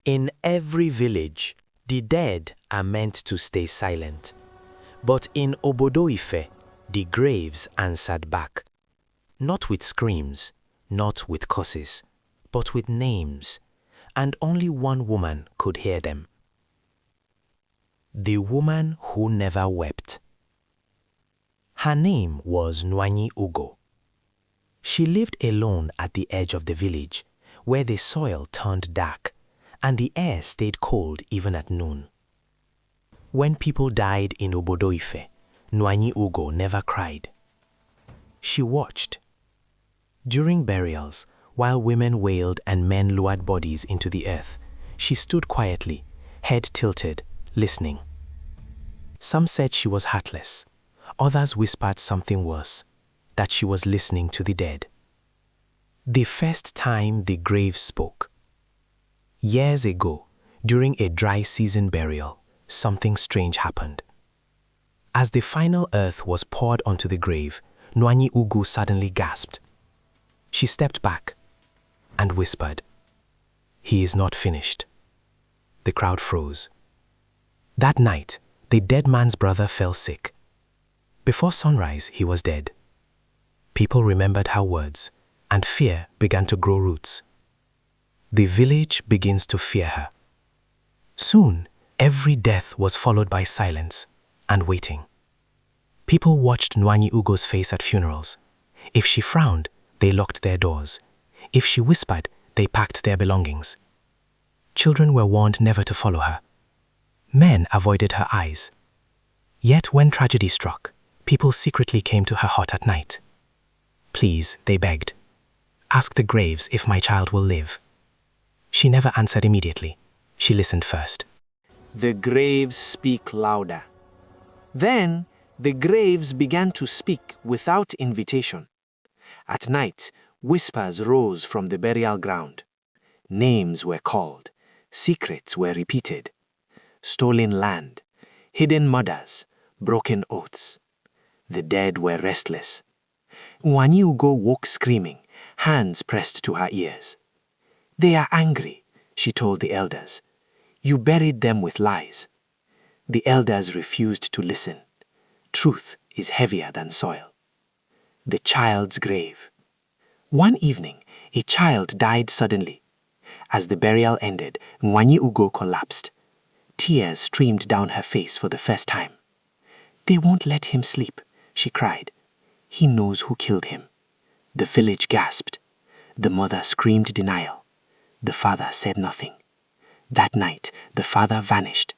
In every village, the dead are meant to stay silent. But in Obodo-Ife, the graves answered back. Not with screams, not with curses, but with names, and only one woman could hear them. The woman who never wept. Her name was Nwanyi Ugo. She lived alone at the edge of the village, where the soil turned dark, and the air stayed cold even at noon. When people died in Obodo-Ife, Nwanyi Ugo never cried. She watched. During burials, while women wailed and men lowered bodies into the earth, she stood quietly, head tilted, listening. Some said she was heartless. Others whispered something worse, that she was listening to the dead. The first time the grave spoke. Years ago, during a dry season burial, something strange happened. As the final earth was poured onto the grave, Nwanyi Ugo suddenly gasped. She stepped back and whispered, "He is not finished." The crowd froze. That night, the dead man's brother fell sick. Before sunrise, he was dead. People remembered her words, and fear began to grow roots. The village begins to fear her. Soon, every death was followed by silence and waiting. People watched Nwanyi Ugo's face at funerals. If she frowned, they locked their doors. If she whispered, they packed their belongings. Children were warned never to follow her. Men avoided her eyes. Yet when tragedy struck, people secretly came to her hut at night. "Please," they begged, "ask the graves if my child will live." She never answered immediately. She listened first. The graves speak louder. Then the graves began to speak without invitation. At night, whispers rose from the burial ground. Names were called. Secrets were repeated. Stolen land, hidden murders, broken oaths. The dead were restless. Nwanyi Ugo woke screaming, hands pressed to her ears. "They are angry," she told the elders. "You buried them with lies." The elders refused to listen. Truth is heavier than soil. The child's grave. One evening, a child died suddenly. As the burial ended, Nwanyi Ugo collapsed. Tears streamed down her face for the first time. "They won't let him sleep," she cried. "He knows who killed him." The village gasped. The mother screamed denial. The father said nothing. That night, the father vanished.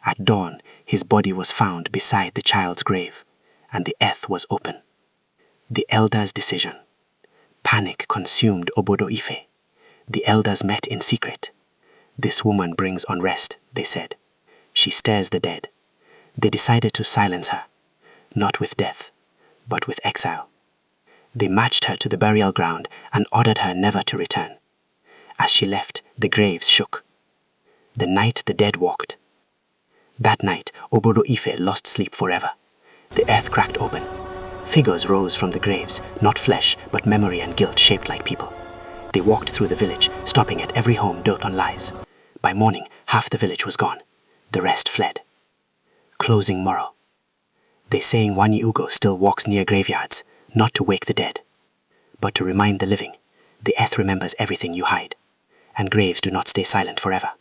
At dawn, his body was found beside the child's grave, and the earth was open. The elders' decision. Panic consumed Obodo-Ife. The elders met in secret. "This woman brings unrest," they said. "She stirs the dead." They decided to silence her, not with death, but with exile. They marched her to the burial ground and ordered her never to return. As she left, the graves shook. The night the dead walked. That night, Obodo-Ife lost sleep forever. The earth cracked open. Figures rose from the graves, not flesh, but memory and guilt shaped like people. They walked through the village, stopping at every home built on lies. By morning, half the village was gone. The rest fled. Closing moral. They say Nwanyi Ugo still walks near graveyards, not to wake the dead, but to remind the living, the earth remembers everything you hide, and graves do not stay silent forever.